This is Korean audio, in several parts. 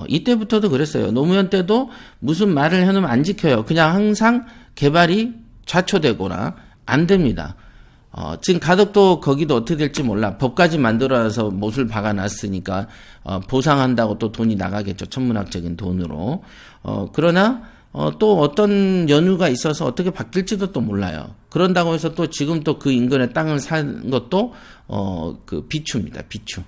이때부터도 그랬어요. 노무현 때도 무슨 말을 해놓으면 안 지켜요. 그냥 항상 개발이 좌초되거나 안 됩니다. 지금 가덕도 거기도 어떻게 될지 몰라. 법까지 만들어서 못을 박아놨으니까 보상한다고 또 돈이 나가겠죠. 천문학적인 돈으로. 그러나 또 어떤 연유가 있어서 어떻게 바뀔지도 또 몰라요. 그런다고 해서 또 지금 또 그 인근에 땅을 산 것도 그 비추입니다. 비추.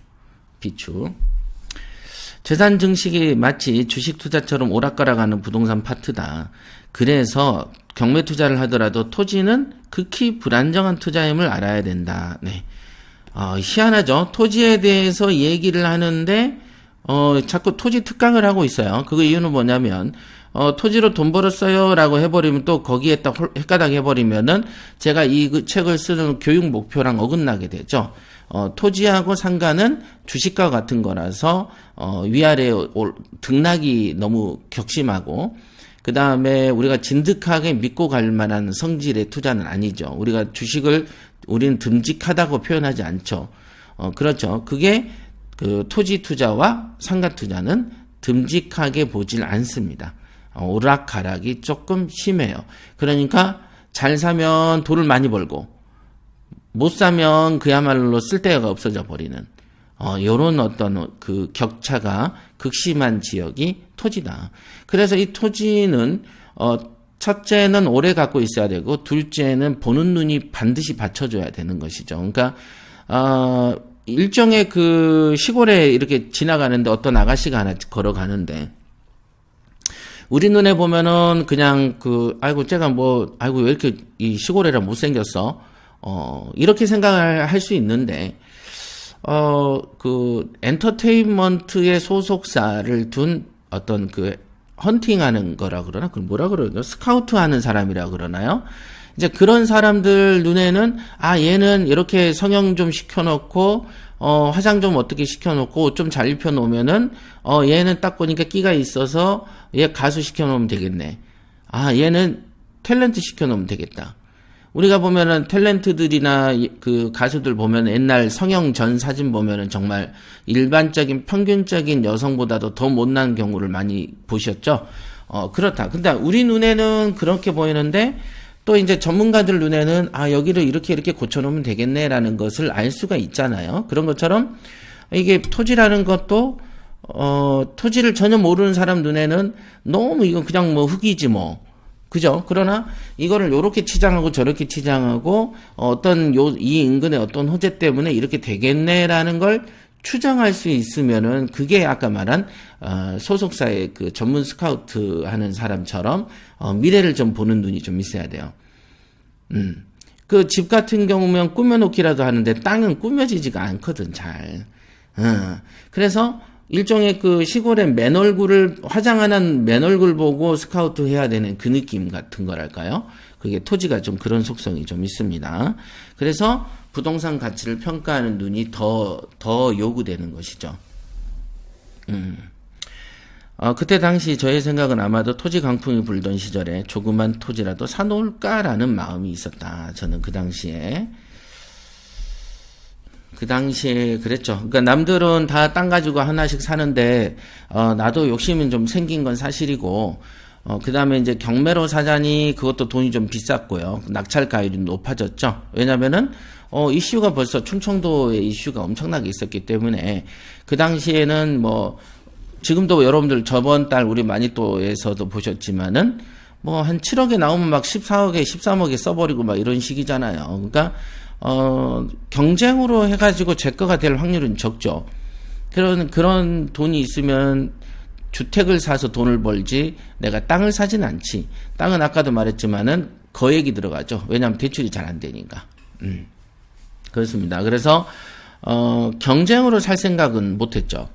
재산 증식이 마치 주식 투자처럼 오락가락하는 부동산 파트다. 그래서 경매 투자를 하더라도 토지는 극히 불안정한 투자임을 알아야 된다. 네. 희한하죠. 토지에 대해서 얘기를 하는데 자꾸 토지 특강을 하고 있어요. 그 이유는 뭐냐면 토지로 돈 벌었어요 라고 해버리면 또 거기에 딱 헷가닥 해버리면은 제가 이 책을 쓰는 교육 목표랑 어긋나게 되죠. 토지하고 상가는 주식과 같은 거라서 위아래 등락이 너무 격심하고 그 다음에 우리가 진득하게 믿고 갈 만한 성질의 투자는 아니죠. 우리가 주식을 우리는 듬직하다고 표현하지 않죠. 그렇죠. 그게 그 토지 투자와 상가 투자는 듬직하게 보질 않습니다. 오락가락이 조금 심해요. 그러니까 잘 사면 돈을 많이 벌고 못 사면 그야말로 쓸데가 없어져 버리는 요런 어떤 그 격차가 극심한 지역이 토지다. 그래서 이 토지는 첫째는 오래 갖고 있어야 되고 둘째는 보는 눈이 반드시 받쳐줘야 되는 것이죠. 그러니까 일종의 그 시골에 이렇게 지나가는데 어떤 아가씨가 하나 걸어가는데 우리 눈에 보면은 그냥 아이고 쟤가 아이고 왜 이렇게 이 시골애라 못생겼어? 이렇게 생각을 할 수 있는데 그 엔터테인먼트의 소속사를 둔 어떤 그 헌팅하는 거라 그러나 그걸 뭐라 그러죠? 스카우트 하는 사람이라 그러나요? 이제 그런 사람들 눈에는 얘는 이렇게 성형 좀 시켜놓고 화장 좀 어떻게 시켜놓고 옷 좀 잘 입혀놓으면은 얘는 딱 보니까 끼가 있어서 얘 가수 시켜놓으면 되겠네. 얘는 탤런트 시켜놓으면 되겠다. 우리가 보면은 탤런트들이나 그 가수들 보면 옛날 성형 전 사진 보면은 정말 일반적인 평균적인 여성보다도 더 못난 경우를 많이 보셨죠? 그렇다. 근데 우리 눈에는 그렇게 보이는데 또 이제 전문가들 눈에는 여기를 이렇게 고쳐놓으면 되겠네라는 것을 알 수가 있잖아요. 그런 것처럼 이게 토지라는 것도 토지를 전혀 모르는 사람 눈에는 너무 이건 그냥 흙이지 뭐. 그죠? 그러나 이거를 요렇게 치장하고 저렇게 치장하고 이 인근의 어떤 호재 때문에 이렇게 되겠네라는 걸 추정할 수 있으면은 그게 아까 말한 소속사의 그 전문 스카우트 하는 사람처럼 미래를 좀 보는 눈이 좀 있어야 돼요. 그 집 같은 경우면 꾸며놓기라도 하는데 땅은 꾸며지지가 않거든 잘. 그래서 일종의 그 시골의 맨얼굴을 화장 안 한 맨얼굴 보고 스카우트 해야 되는 그 느낌 같은 거랄까요? 그게 토지가 좀 그런 속성이 좀 있습니다. 그래서 부동산 가치를 평가하는 눈이 더 요구되는 것이죠. 그때 당시 저의 생각은 아마도 토지 강풍이 불던 시절에 조그만 토지라도 사놓을까라는 마음이 있었다. 저는 그 당시에 그랬죠. 그러니까 남들은 다 땅 가지고 하나씩 사는데 나도 욕심은 좀 생긴 건 사실이고 그 다음에 이제 경매로 사자니 그것도 돈이 좀 비쌌고요. 낙찰 가율이 높아졌죠. 왜냐면은 이슈가 벌써 충청도의 이슈가 엄청나게 있었기 때문에 그 당시에는 지금도 여러분들 저번 달 우리 마니또에서도 보셨지만은 한 7억에 나오면 막 14억에 13억에 써버리고 막 이런 식이잖아요. 그러니까 경쟁으로 해가지고 제 거가 될 확률은 적죠. 그런 돈이 있으면 주택을 사서 돈을 벌지 내가 땅을 사진 않지. 땅은 아까도 말했지만은 거액이 들어가죠. 왜냐하면 대출이 잘 안 되니까. 그렇습니다. 그래서 경쟁으로 살 생각은 못했죠.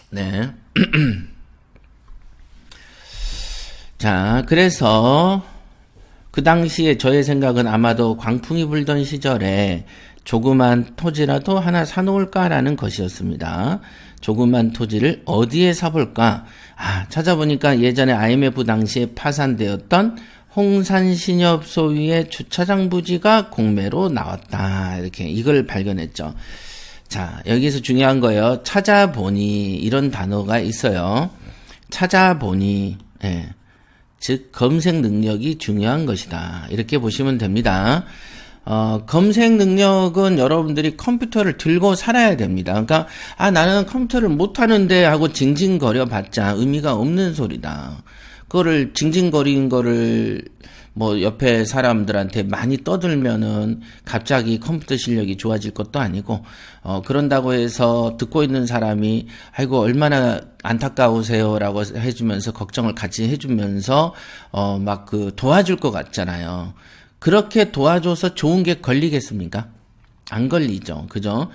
네. 자, 그래서 그 당시에 저의 생각은 아마도 광풍이 불던 시절에 조그만 토지라도 하나 사놓을까라는 것이었습니다. 조그만 토지를 어디에 사볼까? 찾아보니까 예전에 IMF 당시에 파산되었던 홍산신협 소유의 주차장 부지가 공매로 나왔다. 이렇게 이걸 발견했죠. 자, 여기서 중요한 거예요. 찾아보니 이런 단어가 있어요. 찾아보니, 예. 즉 검색 능력이 중요한 것이다. 이렇게 보시면 됩니다. 검색 능력은 여러분들이 컴퓨터를 들고 살아야 됩니다. 그러니까 나는 컴퓨터를 못하는데 하고 징징거려 봤자 의미가 없는 소리다. 그거를 징징거리는 거를 뭐 옆에 사람들한테 많이 떠들면은 갑자기 컴퓨터 실력이 좋아질 것도 아니고 그런다고 해서 듣고 있는 사람이 아이고 얼마나 안타까우세요라고 해주면서 걱정을 같이 해주면서 막 도와줄 것 같잖아요. 그렇게 도와줘서 좋은 게 걸리겠습니까? 안 걸리죠. 그죠?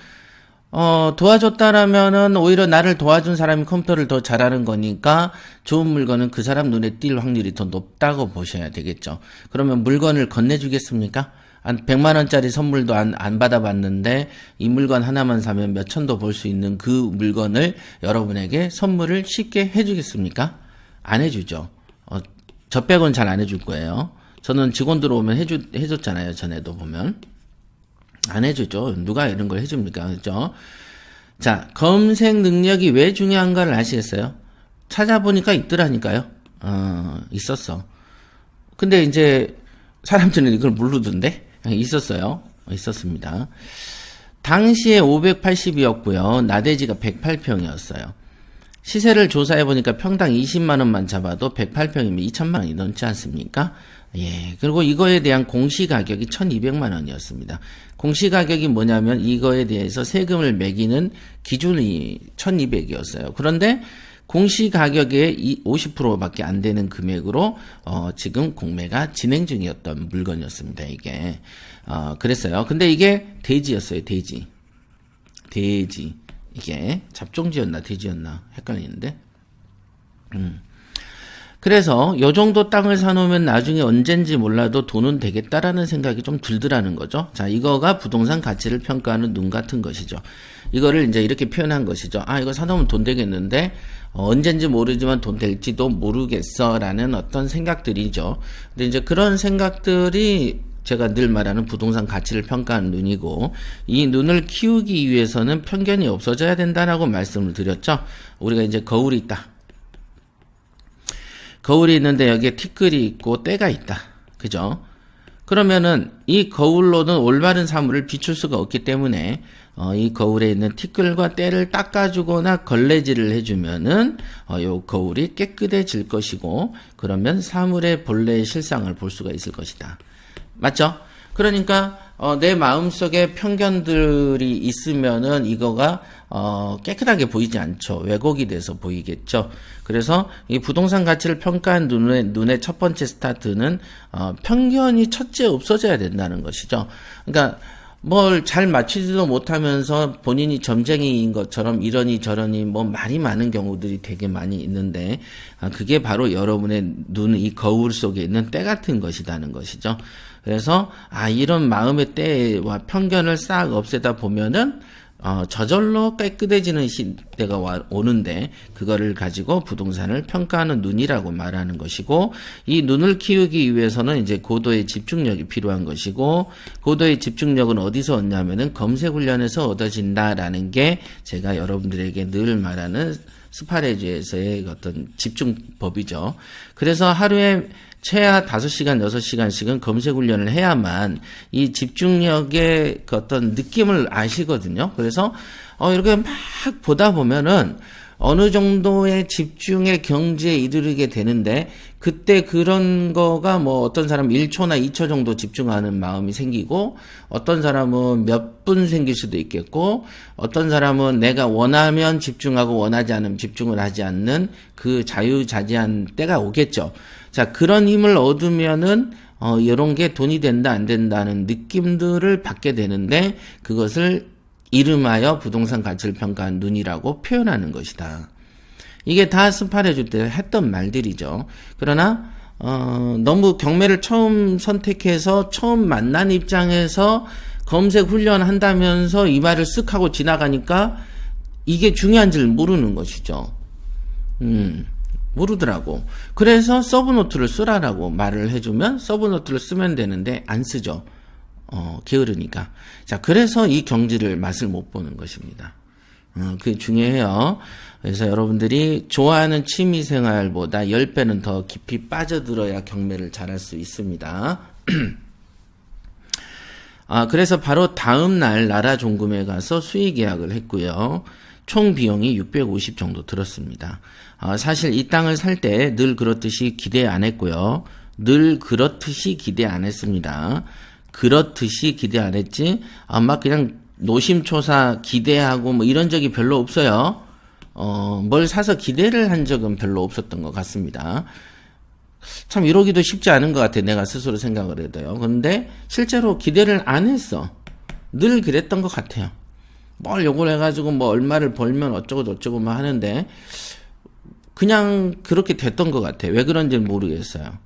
도와줬다라면은 오히려 나를 도와준 사람이 컴퓨터를 더 잘하는 거니까 좋은 물건은 그 사람 눈에 띌 확률이 더 높다고 보셔야 되겠죠. 그러면 물건을 건네주겠습니까? 한 100만 원짜리 선물도 안 받아봤는데 이 물건 하나만 사면 몇 천도 벌 수 있는 그 물건을 여러분에게 선물을 쉽게 해주겠습니까? 안 해주죠. 저 빼고는 잘 안 해줄 거예요. 저는 직원 들어오면 해줬잖아요. 전에도 보면. 안 해주죠. 누가 이런 걸 해줍니까? 그죠? 자, 검색 능력이 왜 중요한가를 아시겠어요? 찾아보니까 있더라니까요. 있었어. 근데 이제 사람들은 이걸 모르던데? 있었어요. 있었습니다. 당시에 580이었고요. 나대지가 108평이었어요. 시세를 조사해보니까 평당 20만원만 잡아도 108평이면 2천만원이 넘지 않습니까? 예. 그리고 이거에 대한 공시가격이 1200만원이었습니다. 공시가격이 뭐냐면 이거에 대해서 세금을 매기는 기준이 1200이었어요. 그런데 공시가격의 50%밖에 안 되는 금액으로 지금 공매가 진행 중이었던 물건이었습니다. 이게 그랬어요. 근데 이게 대지였어요. 대지. 이게 잡종지였나 대지였나 헷갈리는데. 그래서 요 정도 땅을 사놓으면 나중에 언젠지 몰라도 돈은 되겠다라는 생각이 좀 들더라는 거죠. 자, 이거가 부동산 가치를 평가하는 눈 같은 것이죠. 이거를 이제 이렇게 표현한 것이죠. 이거 사놓으면 돈 되겠는데 언젠지 모르지만 돈 될지도 모르겠어라는 어떤 생각들이죠. 근데 이제 그런 생각들이 제가 늘 말하는 부동산 가치를 평가하는 눈이고, 이 눈을 키우기 위해서는 편견이 없어져야 된다라고 말씀을 드렸죠. 우리가 이제 거울이 있다. 거울이 있는데 여기에 티끌이 있고 때가 있다. 그죠? 그러면은 이 거울로는 올바른 사물을 비출 수가 없기 때문에 이 거울에 있는 티끌과 때를 닦아주거나 걸레질을 해주면은 이 거울이 깨끗해질 것이고, 그러면 사물의 본래의 실상을 볼 수가 있을 것이다. 맞죠? 그러니까 내 마음속에 편견들이 있으면은 이거가 깨끗하게 보이지 않죠. 왜곡이 돼서 보이겠죠. 그래서 이 부동산 가치를 평가한 눈의 첫 번째 스타트는 편견이 첫째 없어져야 된다는 것이죠. 그러니까 뭘 잘 맞추지도 못하면서 본인이 점쟁이인 것처럼 이러니 저러니 뭐 말이 많은 경우들이 되게 많이 있는데, 그게 바로 여러분의 눈, 이 거울 속에 있는 때 같은 것이라는 것이죠. 그래서 이런 마음의 때와 편견을 싹 없애다 보면은 저절로 깨끗해지는 시대가 오는데, 그거를 가지고 부동산을 평가하는 눈이라고 말하는 것이고, 이 눈을 키우기 위해서는 이제 고도의 집중력이 필요한 것이고, 고도의 집중력은 어디서 얻냐면은 검색 훈련에서 얻어진다라는 게 제가 여러분들에게 늘 말하는 스파레주에서의 어떤 집중법이죠. 그래서 하루에 최하 5시간, 6시간씩은 검색 훈련을 해야만 이 집중력의 그 어떤 느낌을 아시거든요. 그래서 이렇게 막 보다 보면은 어느 정도의 집중의 경지에 이르게 되는데, 그때 그런 거가 뭐 어떤 사람은 1초나 2초 정도 집중하는 마음이 생기고, 어떤 사람은 몇 분 생길 수도 있겠고, 어떤 사람은 내가 원하면 집중하고 원하지 않으면 집중을 하지 않는 그 자유자재한 때가 오겠죠. 자, 그런 힘을 얻으면은 이런 게 돈이 된다 안 된다는 느낌들을 받게 되는데, 그것을 이름하여 부동산 가치를 평가한 눈이라고 표현하는 것이다. 이게 다 스파레주 때 했던 말들이죠. 그러나 너무 경매를 처음 선택해서 처음 만난 입장에서 검색 훈련한다면서 이 말을 쓱 하고 지나가니까 이게 중요한 줄 모르는 것이죠. 모르더라고. 그래서 서브노트를 쓰라라고 말을 해주면 서브노트를 쓰면 되는데 안 쓰죠. 게으르니까. 자, 그래서 이 경지를 맛을 못 보는 것입니다. 그게 중요해요. 그래서 여러분들이 좋아하는 취미생활보다 10배는 더 깊이 빠져들어야 경매를 잘할 수 있습니다. 그래서 바로 다음 날 나라종금에 가서 수의계약을 했고요. 총 비용이 650 정도 들었습니다. 사실 이 땅을 살 때 늘 그렇듯이 기대 안 했고요. 늘 그렇듯이 기대 안 했습니다. 그렇듯이 기대 안 했지, 막 그냥 노심초사 기대하고 뭐 이런 적이 별로 없어요. 뭘 사서 기대를 한 적은 별로 없었던 것 같습니다. 참 이러기도 쉽지 않은 것 같아, 내가 스스로 생각을 해도요. 그런데 실제로 기대를 안 했어. 늘 그랬던 것 같아요. 뭘 요걸 해가지고 뭐 얼마를 벌면 어쩌고 저쩌고 뭐 하는데 그냥 그렇게 됐던 것 같아. 왜 그런지는 모르겠어요.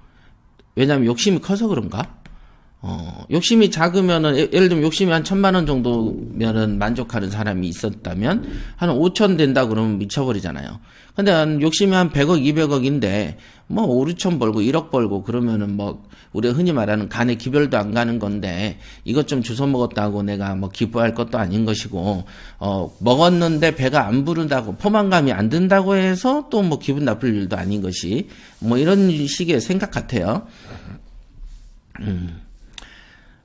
왜냐하면 욕심이 커서 그런가? 욕심이 작으면은, 예를 들면 욕심이 한 1,000만 원 정도면은 만족하는 사람이 있었다면, 한 5천 된다 그러면 미쳐버리잖아요. 근데 욕심이 한 100억, 200억인데, 뭐 5, 6천 벌고 1억 벌고 그러면은 뭐, 우리가 흔히 말하는 간에 기별도 안 가는 건데, 이것 좀 주워 먹었다고 내가 뭐 기뻐할 것도 아닌 것이고, 먹었는데 배가 안 부른다고, 포만감이 안 든다고 해서 또 뭐 기분 나쁠 일도 아닌 것이, 뭐 이런 식의 생각 같아요.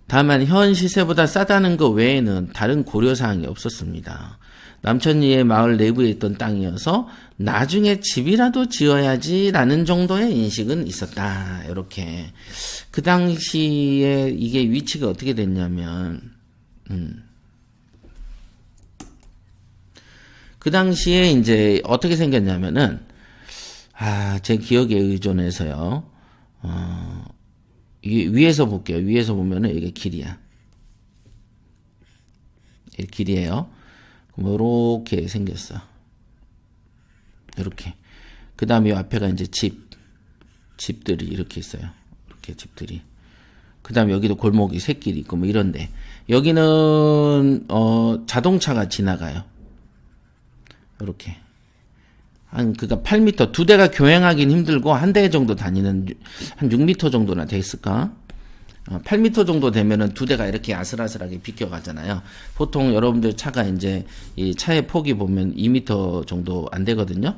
다만 현 시세보다 싸다는 것 외에는 다른 고려사항이 없었습니다. 남천리의 마을 내부에 있던 땅이어서 나중에 집이라도 지어야지라는 정도의 인식은 있었다. 이렇게. 그 당시에 이게 위치가 어떻게 됐냐면, 그 당시에 이제 어떻게 생겼냐면은, 제 기억에 의존해서요. 위에서 볼게요. 위에서 보면은 이게 길이야. 이게 길이에요. 이렇게 생겼어. 이렇게. 그 다음에 이 앞에가 이제 집들이 이렇게 있어요. 이렇게 집들이. 그 다음에 여기도 골목이 샛길이 있고 뭐 이런데. 여기는, 자동차가 지나가요. 이렇게. 그니까 8m, 두 대가 교행하긴 힘들고, 한 대 정도 다니는, 한 6m 정도나 됐을까? 8m 정도 되면은 두 대가 이렇게 아슬아슬하게 비껴가잖아요. 보통 여러분들 차가 이제, 이 차의 폭이 보면 2m 정도 안 되거든요?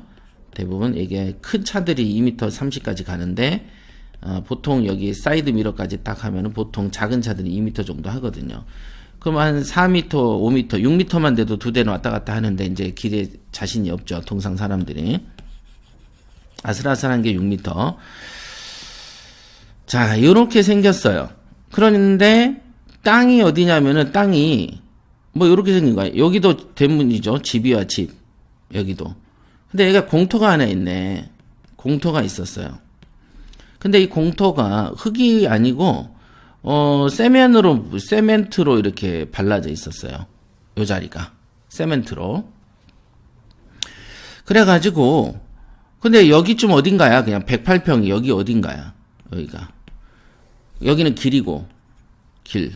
대부분 이게 큰 차들이 2m 30까지 가는데, 보통 여기 사이드 미러까지 딱 하면은 보통 작은 차들이 2m 정도 하거든요. 그럼 한 4m, 5m, 6m만 돼도 두 대는 왔다 갔다 하는데 이제 길에 자신이 없죠. 동상 사람들이. 아슬아슬한 게 6m. 자, 요렇게 생겼어요. 그런데 땅이 어디냐면은 땅이 뭐 요렇게 생긴 거예요. 여기도 대문이죠. 집이와 집. 여기도. 근데 얘가 공터가 하나 있네. 공터가 있었어요. 근데 이 공터가 흙이 아니고 세멘트로 이렇게 발라져 있었어요. 요 자리가. 세멘트로. 그래가지고, 근데 여기쯤 어딘가야? 그냥 108평이 여기 어딘가야? 여기가. 여기는 길이고, 길.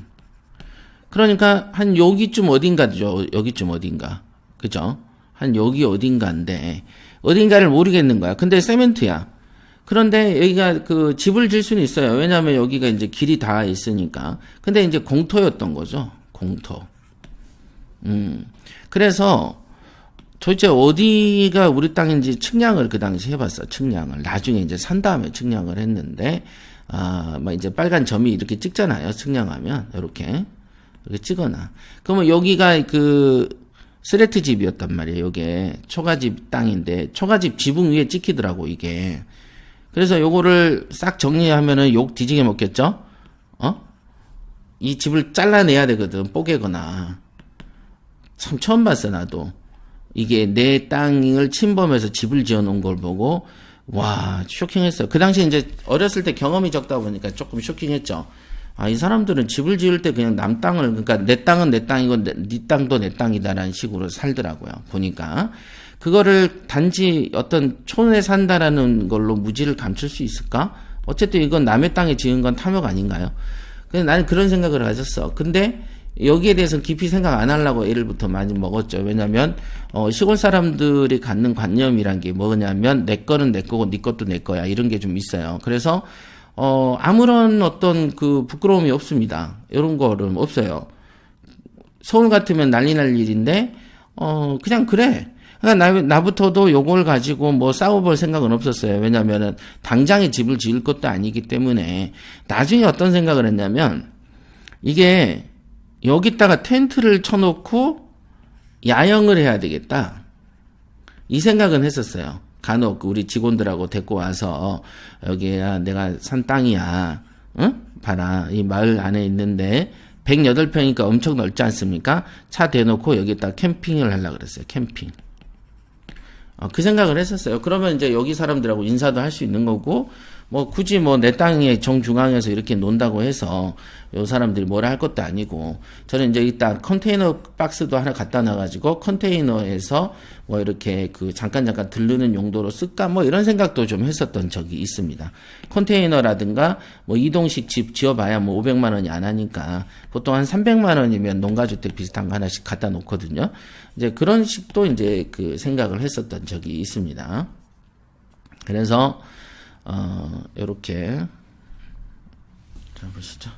그러니까 한 여기쯤 어딘가죠. 여기쯤 어딘가. 그죠? 한 여기 어딘가인데, 어딘가를 모르겠는 거야. 근데 세멘트야. 그런데 여기가 그 집을 질 수는 있어요. 왜냐하면 여기가 이제 길이 다 있으니까. 근데 이제 공터였던 거죠. 공터. 그래서 도대체 어디가 우리 땅인지 측량을 그 당시 해봤어. 측량을. 나중에 이제 산 다음에 측량을 했는데, 막 이제 빨간 점이 이렇게 찍잖아요. 측량하면. 이렇게 찍어놔. 그러면 여기가 그 스레트 집이었단 말이에요. 이게 초가집 땅인데, 초가집 지붕 위에 찍히더라고, 이게. 그래서 요거를 싹 정리하면은 욕 뒤지게 먹겠죠? 이 집을 잘라내야 되거든, 뽀개거나. 참 처음 봤어, 나도. 이게 내 땅을 침범해서 집을 지어 놓은 걸 보고, 와, 쇼킹했어요. 그 당시 이제 어렸을 때 경험이 적다 보니까 조금 쇼킹했죠. 이 사람들은 집을 지을 때 그냥 남 땅을, 그러니까 내 땅은 내 땅이고, 네 땅도 내 땅이다라는 식으로 살더라고요, 보니까. 그거를 단지 어떤 촌에 산다라는 걸로 무지를 감출 수 있을까? 어쨌든 이건 남의 땅에 지은 건 탐욕 아닌가요? 근데 나는 그런 생각을 가졌어. 근데 여기에 대해서는 깊이 생각 안 하려고 애를부터 많이 먹었죠. 왜냐면 시골 사람들이 갖는 관념이란 게 뭐냐면 내 거는 내 거고 네 것도 내 거야. 이런 게 좀 있어요. 그래서 아무런 어떤 그 부끄러움이 없습니다. 이런 거는 없어요. 서울 같으면 난리 날 일인데, 그냥 그래. 그러니까 나부터도 요걸 가지고 뭐 싸워볼 생각은 없었어요. 왜냐면은 당장에 집을 지을 것도 아니기 때문에. 나중에 어떤 생각을 했냐면, 이게 여기다가 텐트를 쳐놓고 야영을 해야 되겠다. 이 생각은 했었어요. 간혹 우리 직원들하고 데리고 와서 여기야 내가 산 땅이야. 응? 봐라. 이 마을 안에 있는데 108평이니까 엄청 넓지 않습니까? 차 대놓고 여기다 캠핑을 하려고 그랬어요. 캠핑. 그 생각을 했었어요. 그러면 이제 여기 사람들하고 인사도 할 수 있는 거고, 뭐 굳이 뭐 내 땅의 정중앙에서 이렇게 논다고 해서 요 사람들이 뭐라 할 것도 아니고, 저는 이제 일단 컨테이너 박스도 하나 갖다 놔가지고 컨테이너에서 뭐 이렇게 그 잠깐 들르는 용도로 쓸까 뭐 이런 생각도 좀 했었던 적이 있습니다. 컨테이너라든가 뭐 이동식 집 지어봐야 뭐 500만 원이 안 하니까 보통 한 300만 원이면 농가주택 비슷한 거 하나씩 갖다 놓거든요. 이제 그런 식도 이제 그 생각을 했었던 적이 있습니다. 그래서 요렇게 자 보시죠.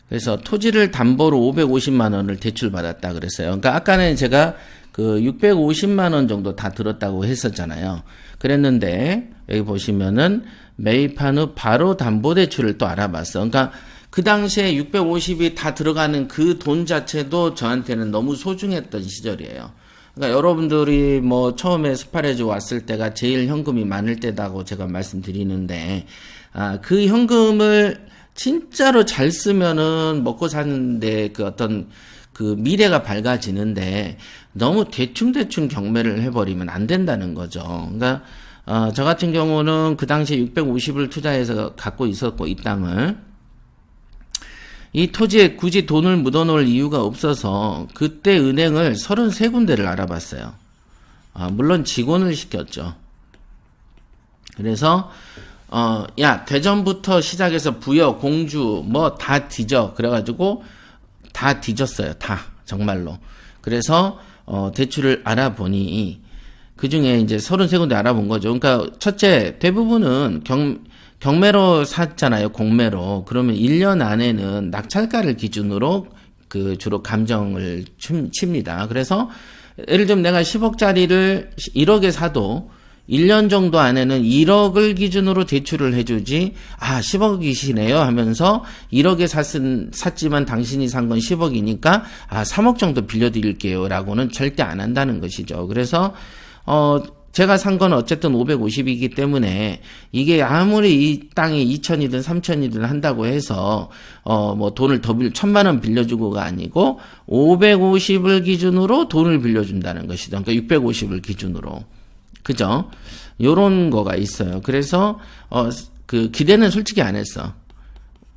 그래서 토지를 담보로 550만 원을 대출받았다 그랬어요. 그러니까 아까는 제가 그 650만 원 정도 다 들었다고 했었잖아요. 그랬는데 여기 보시면은 매입한 후 바로 담보대출을 또 알아봤어. 그러니까 그 당시에 650이 다 들어가는 그 돈 자체도 저한테는 너무 소중했던 시절이에요. 그러니까 여러분들이 뭐 처음에 스파레즈 왔을 때가 제일 현금이 많을 때다고 제가 말씀드리는데, 그 현금을 진짜로 잘 쓰면은 먹고 사는데 그 어떤 그 미래가 밝아지는데 너무 대충 경매를 해버리면 안 된다는 거죠. 그러니까 저 같은 경우는 그 당시에 650을 투자해서 갖고 있었고 이 땅을 이 토지에 굳이 돈을 묻어놓을 이유가 없어서 그때 은행을 33군데를 알아봤어요. 물론 직원을 시켰죠. 그래서 야 대전부터 시작해서 부여, 공주 뭐 다 뒤져. 그래가지고 다 뒤졌어요. 다 정말로. 그래서 대출을 알아보니 그 중에 이제 33군데 알아본 거죠. 그러니까 첫째 대부분은 경매로 샀잖아요. 공매로. 그러면 1년 안에는 낙찰가를 기준으로 그 주로 감정을 칩니다. 그래서 예를 들면 내가 10억짜리를 1억에 사도 1년 정도 안에는 1억을 기준으로 대출을 해주지, 10억이시네요 하면서 1억에 샀지만 당신이 산 건 10억이니까, 3억 정도 빌려드릴게요 라고는 절대 안 한다는 것이죠. 그래서, 제가 산 건 어쨌든 550이기 때문에 이게 아무리 이 땅이 2천이든 3천이든 한다고 해서 뭐 돈을 더 1,000만 원 빌려주고가 아니고 550을 기준으로 돈을 빌려준다는 것이죠. 그러니까 650을 기준으로. 그죠? 요런 거가 있어요. 그래서 그 기대는 솔직히 안 했어.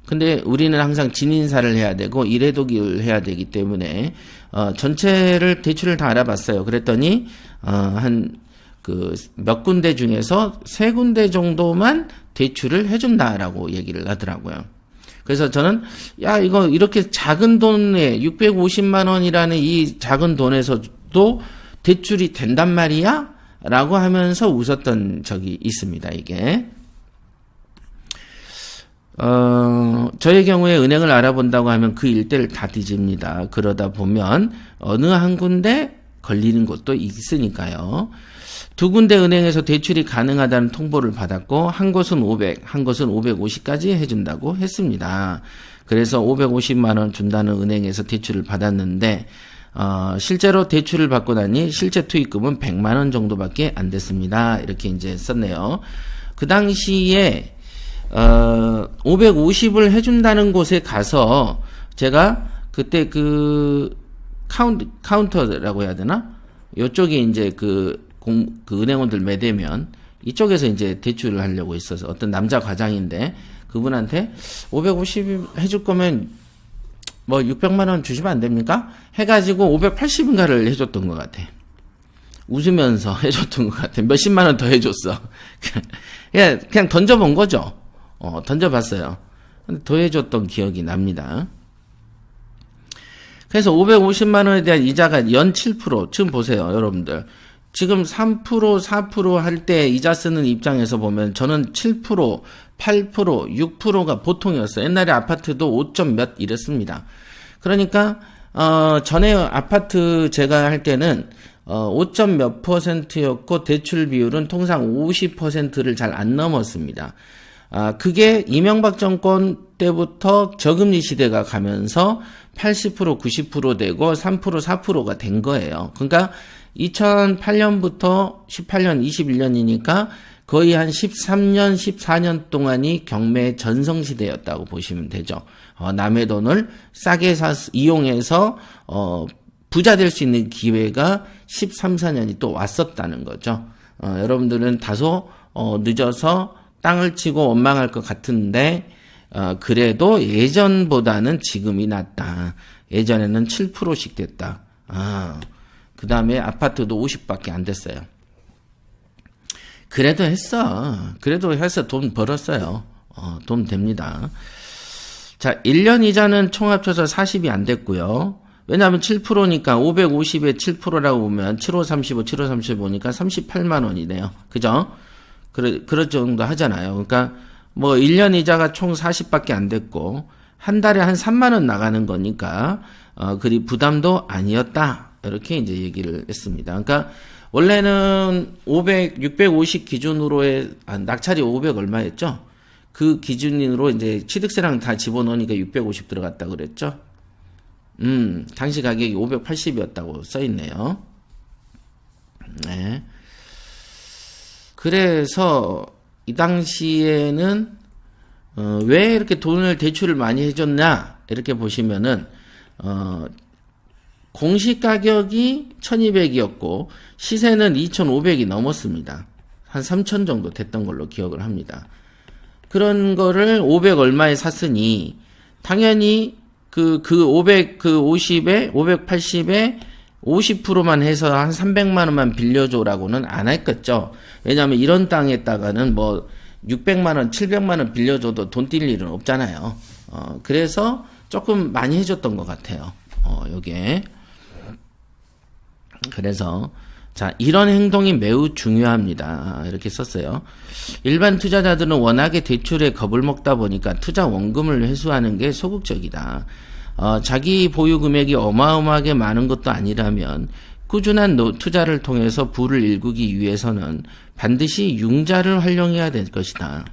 근데 우리는 항상 진인사를 해야 되고 일해독을 해야 되기 때문에 전체를 대출을 다 알아봤어요. 그랬더니 한 그 몇 군데 중에서 3군데 정도만 대출을 해준다라고 얘기를 하더라고요. 그래서 저는 이거 이렇게 작은 돈에 650만 원이라는 이 작은 돈에서도 대출이 된단 말이야? 라고 하면서 웃었던 적이 있습니다. 이게 저의 경우에 은행을 알아본다고 하면 그 일대를 다 뒤집니다. 그러다 보면 어느 한 군데 걸리는 곳도 있으니까요. 2군데 은행에서 대출이 가능하다는 통보를 받았고 한 곳은 500, 한 곳은 550까지 해준다고 했습니다. 그래서 550만 원 준다는 은행에서 대출을 받았는데 실제로 대출을 받고 나니 실제 투입금은 100만 원 정도밖에 안 됐습니다. 이렇게 이제 썼네요. 그 당시에 550을 해준다는 곳에 가서 제가 그때 그 카운터라고 해야 되나? 요쪽에 이제 그 은행원들 매대면 이쪽에서 이제 대출을 하려고 있어서 어떤 남자 과장인데 그분한테 550 해줄 거면 뭐 600만 원 주시면 안 됩니까? 해가지고 580인가를 해줬던 것 같아. 웃으면서 해줬던 것 같아. 몇십만 원 더 해줬어. 그냥 던져본 거죠. 던져봤어요. 근데 더 해줬던 기억이 납니다. 그래서 550만 원에 대한 이자가 연 7%. 지금 보세요, 여러분들. 지금 3%, 4% 할 때 이자 쓰는 입장에서 보면 저는 7%, 8%, 6%가 보통이었어요. 옛날에 아파트도 5점 몇 이랬습니다. 그러니까 전에 아파트 제가 할 때는 5점 몇 %였고 대출 비율은 통상 50%를 잘 안 넘었습니다. 그게 이명박 정권 때부터 저금리 시대가 가면서 80%, 90% 되고 3%, 4%가 된 거예요. 그러니까 2008년부터 18년, 21년이니까 거의 한 13년, 14년 동안이 경매 전성시대였다고 보시면 되죠. 남의 돈을 싸게 이용해서 부자 될 수 있는 기회가 13, 14년이 또 왔었다는 거죠. 여러분들은 다소 늦어서 땅을 치고 원망할 것 같은데 그래도 예전보다는 지금이 낫다. 예전에는 7%씩 됐다. 그 다음에 아파트도 50밖에 안 됐어요. 그래도 해서 돈 벌었어요. 돈 됩니다. 자, 1년 이자는 총 합쳐서 40이 안 됐고요. 왜냐하면 7%니까 550에 7%라고 보면 7535, 7535니까 38만 원이네요. 그죠? 그럴 정도 하잖아요. 그러니까 뭐 1년 이자가 총 40밖에 안 됐고 한 달에 한 3만 원 나가는 거니까 그리 부담도 아니었다. 이렇게 이제 얘기를 했습니다. 그러니까 원래는 650 기준으로의 낙찰이 500 얼마였죠? 그 기준으로 이제 취득세랑 다 집어넣으니까 650 들어갔다 그랬죠? 당시 가격이 580이었다고 써있네요. 네. 그래서 이 당시에는 왜 이렇게 돈을 대출을 많이 해줬냐 이렇게 보시면은 공시 가격이 1200이었고 시세는 2500이 넘었습니다. 한 3000 정도 됐던 걸로 기억을 합니다. 그런 거를 500 얼마에 샀으니 당연히 그 50에 580에 50%만 해서 한 300만 원만 빌려줘라고는 안 했겠죠. 왜냐하면 이런 땅에다가는 뭐 600만 원, 700만 원 빌려줘도 돈 뛸 일은 없잖아요. 그래서 조금 많이 해줬던 것 같아요. 요게. 그래서 자, 이런 행동이 매우 중요합니다. 이렇게 썼어요. 일반 투자자들은 워낙에 대출에 겁을 먹다 보니까 투자 원금을 회수하는 게 소극적이다. 자기 보유 금액이 어마어마하게 많은 것도 아니라면 꾸준한 투자를 통해서 부를 일구기 위해서는 반드시 융자를 활용해야 될 것이다.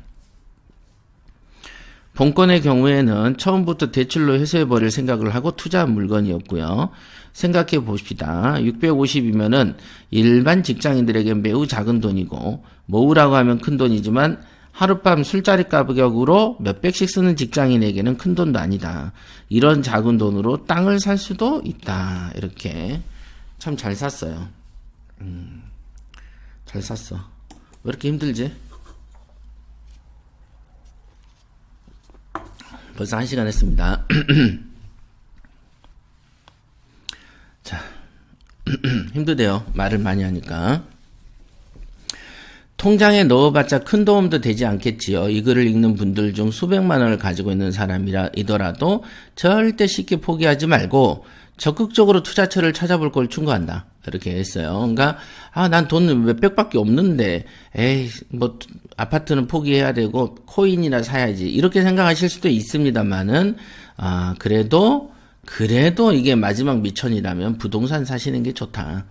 본건의 경우에는 처음부터 대출로 회수해버릴 생각을 하고 투자한 물건이었고요. 생각해 봅시다. 650이면은 일반 직장인들에게 매우 작은 돈이고 모으라고 하면 큰 돈이지만 하룻밤 술자리 가격으로 몇백씩 쓰는 직장인에게는 큰 돈도 아니다. 이런 작은 돈으로 땅을 살 수도 있다. 이렇게 참 잘 샀어요. 잘 샀어. 왜 이렇게 힘들지? 벌써 1시간 했습니다. 자, 힘드대요. 말을 많이 하니까. 통장에 넣어봤자 큰 도움도 되지 않겠지요. 이 글을 읽는 분들 중 수백만 원을 가지고 있는 사람이더라도 절대 쉽게 포기하지 말고 적극적으로 투자처를 찾아볼 걸 충고한다. 이렇게 했어요. 그러니까 난 돈 몇백밖에 없는데 에이 뭐 아파트는 포기해야 되고 코인이나 사야지 이렇게 생각하실 수도 있습니다만은 그래도 이게 마지막 미천이라면 부동산 사시는 게 좋다.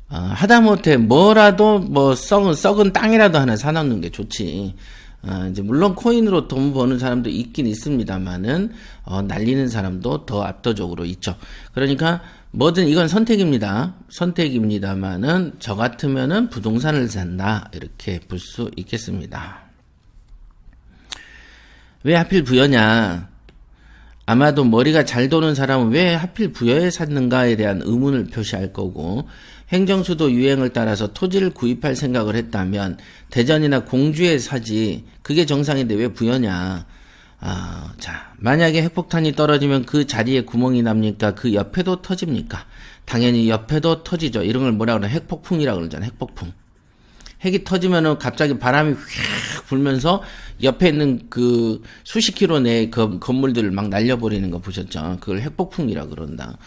하다못해 뭐라도 뭐 썩은 땅이라도 하나 사놓는 게 좋지. 이제 물론 코인으로 돈 버는 사람도 있긴 있습니다만은 날리는 사람도 더 압도적으로 있죠. 그러니까 뭐든 이건 선택입니다만은 저 같으면은 부동산을 산다 이렇게 볼 수 있겠습니다. 왜 하필 부여냐? 아마도 머리가 잘 도는 사람은 왜 하필 부여에 샀는가에 대한 의문을 표시할 거고 행정수도 유행을 따라서 토지를 구입할 생각을 했다면 대전이나 공주에 사지 그게 정상인데 왜 부여냐. 자, 만약에 핵폭탄이 떨어지면 그 자리에 구멍이 납니까? 그 옆에도 터집니까? 당연히 옆에도 터지죠. 이런 걸 뭐라 그러나 핵폭풍이라고 그러잖아요. 핵폭풍. 핵이 터지면은 갑자기 바람이 휙 불면서 옆에 있는 그 수십 킬로 내의 건물들을 막 날려버리는 거 보셨죠? 그걸 핵폭풍이라고 그런다.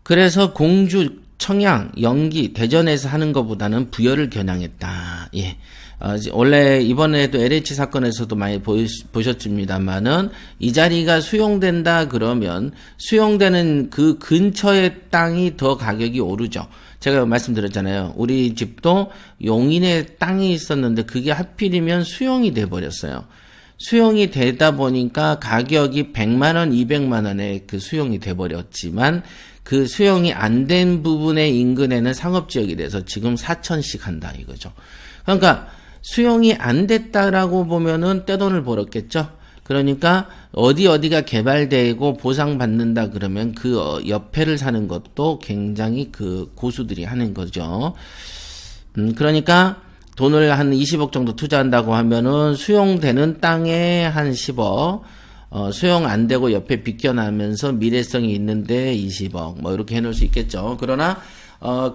그래서 공주 청양, 영기, 대전에서 하는 것보다는 부여를 겨냥했다. 예. 원래 이번에도 LH 사건에서도 많이 보셨습니다만은 이 자리가 수용된다 그러면 수용되는 그 근처의 땅이 더 가격이 오르죠. 제가 말씀드렸잖아요. 우리 집도 용인에 땅이 있었는데 그게 하필이면 수용이 돼 버렸어요. 수용이 되다 보니까 가격이 100만 원, 200만 원에 그 수용이 돼 버렸지만 그 수용이 안 된 부분의 인근에는 상업지역이 돼서 지금 4천씩 한다 이거죠. 그러니까 수용이 안 됐다라고 보면은 떼돈을 벌었겠죠. 그러니까 어디가 개발되고 보상받는다 그러면 그 옆에를 사는 것도 굉장히 그 고수들이 하는 거죠. 그러니까 돈을 한 20억 정도 투자한다고 하면은 수용되는 땅에 한 10억, 수용 안 되고 옆에 비껴나면서 미래성이 있는데 20억, 뭐 이렇게 해놓을 수 있겠죠. 그러나,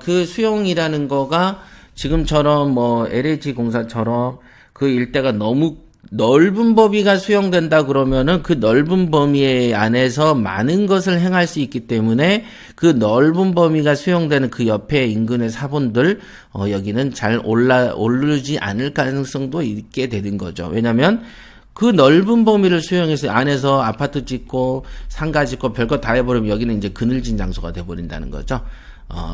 그 수용이라는 거가 지금처럼 뭐 LH 공사처럼 그 일대가 너무 넓은 범위가 수용된다 그러면은 그 넓은 범위 안에서 많은 것을 행할 수 있기 때문에 그 넓은 범위가 수용되는 그 옆에 인근의 사본들 여기는 잘 오르지 않을 가능성도 있게 되는 거죠. 왜냐하면 그 넓은 범위를 수용해서 안에서 아파트 짓고 상가 짓고 별거 다 해버리면 여기는 이제 그늘진 장소가 돼버린다는 거죠.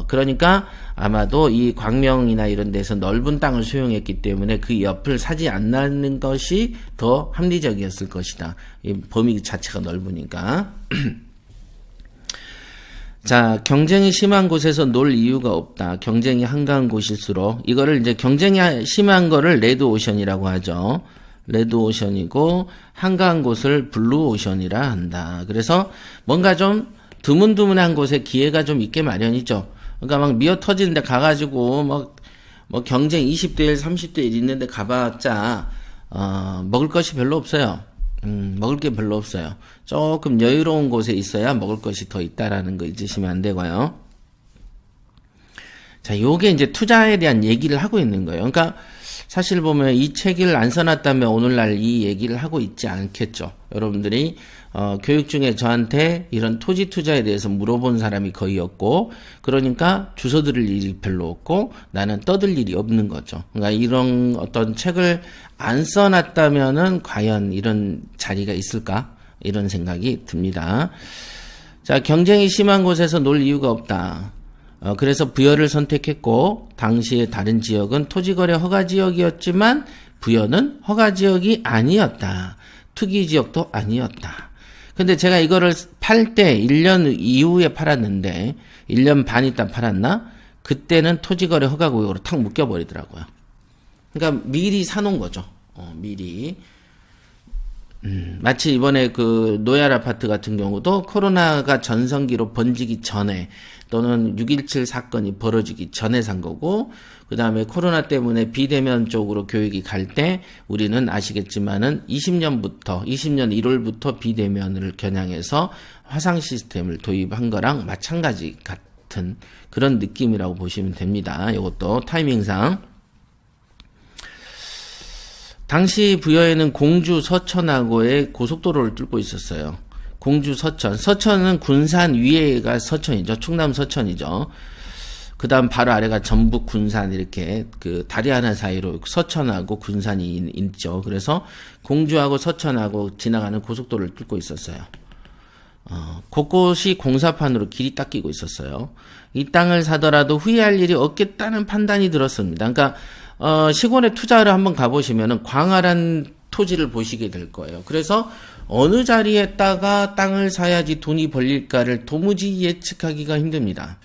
그러니까 아마도 이 광명이나 이런 데서 넓은 땅을 수용했기 때문에 그 옆을 사지 않는 것이 더 합리적이었을 것이다. 이 범위 자체가 넓으니까. 자, 경쟁이 심한 곳에서 놀 이유가 없다. 경쟁이 한가한 곳일수록 이거를 이제 경쟁이 심한 거를 레드오션이라고 하죠. 레드오션이고 한가한 곳을 블루오션이라 한다. 그래서 뭔가 좀 드문드문한 곳에 기회가 좀 있게 마련이죠. 그러니까 막 미어 터지는데 가가지고 뭐 경쟁 20대 1, 30대 1 있는데 가봤자 먹을 것이 별로 없어요. 먹을 게 별로 없어요. 조금 여유로운 곳에 있어야 먹을 것이 더 있다라는 거 잊으시면 안 되고요. 자, 요게 이제 투자에 대한 얘기를 하고 있는 거예요. 그러니까 사실 보면 이 책을 안 써놨다면 오늘날 이 얘기를 하고 있지 않겠죠. 여러분들이 교육 중에 저한테 이런 토지 투자에 대해서 물어본 사람이 거의 없고, 그러니까 주워 들을 일이 별로 없고 나는 떠들 일이 없는 거죠. 그러니까 이런 어떤 책을 안 써놨다면은 과연 이런 자리가 있을까? 이런 생각이 듭니다. 자, 경쟁이 심한 곳에서 놀 이유가 없다. 그래서 부여를 선택했고, 당시의 다른 지역은 토지거래 허가지역이었지만 부여는 허가지역이 아니었다. 투기지역도 아니었다. 근데 제가 이거를 팔 때 1년 이후에 팔았는데 1년 반 있다 팔았나? 그때는 토지거래 허가구역으로 탁 묶여버리더라고요. 그러니까 미리 사놓은 거죠. 미리. 마치 이번에 그 노얄 아파트 같은 경우도 코로나가 전성기로 번지기 전에 또는 6.17 사건이 벌어지기 전에 산 거고, 그 다음에 코로나 때문에 비대면 쪽으로 교육이 갈 때 우리는 아시겠지만은 20년 1월부터 비대면을 겨냥해서 화상 시스템을 도입한 거랑 마찬가지 같은 그런 느낌이라고 보시면 됩니다. 이것도 타이밍상. 당시 부여에는 공주 서천하고의 고속도로를 뚫고 있었어요. 공주 서천은 군산 위에가 서천이죠. 충남 서천이죠. 그 다음 바로 아래가 전북 군산 이렇게 그 다리 하나 사이로 서천하고 군산이 있죠. 그래서 공주하고 서천하고 지나가는 고속도로를 뚫고 있었어요. 곳곳이 공사판으로 길이 닦이고 있었어요. 이 땅을 사더라도 후회할 일이 없겠다는 판단이 들었습니다. 그러니까 시골에 투자를 한번 가보시면은 광활한 토지를 보시게 될 거예요. 그래서 어느 자리에다가 땅을 사야지 돈이 벌릴까를 도무지 예측하기가 힘듭니다.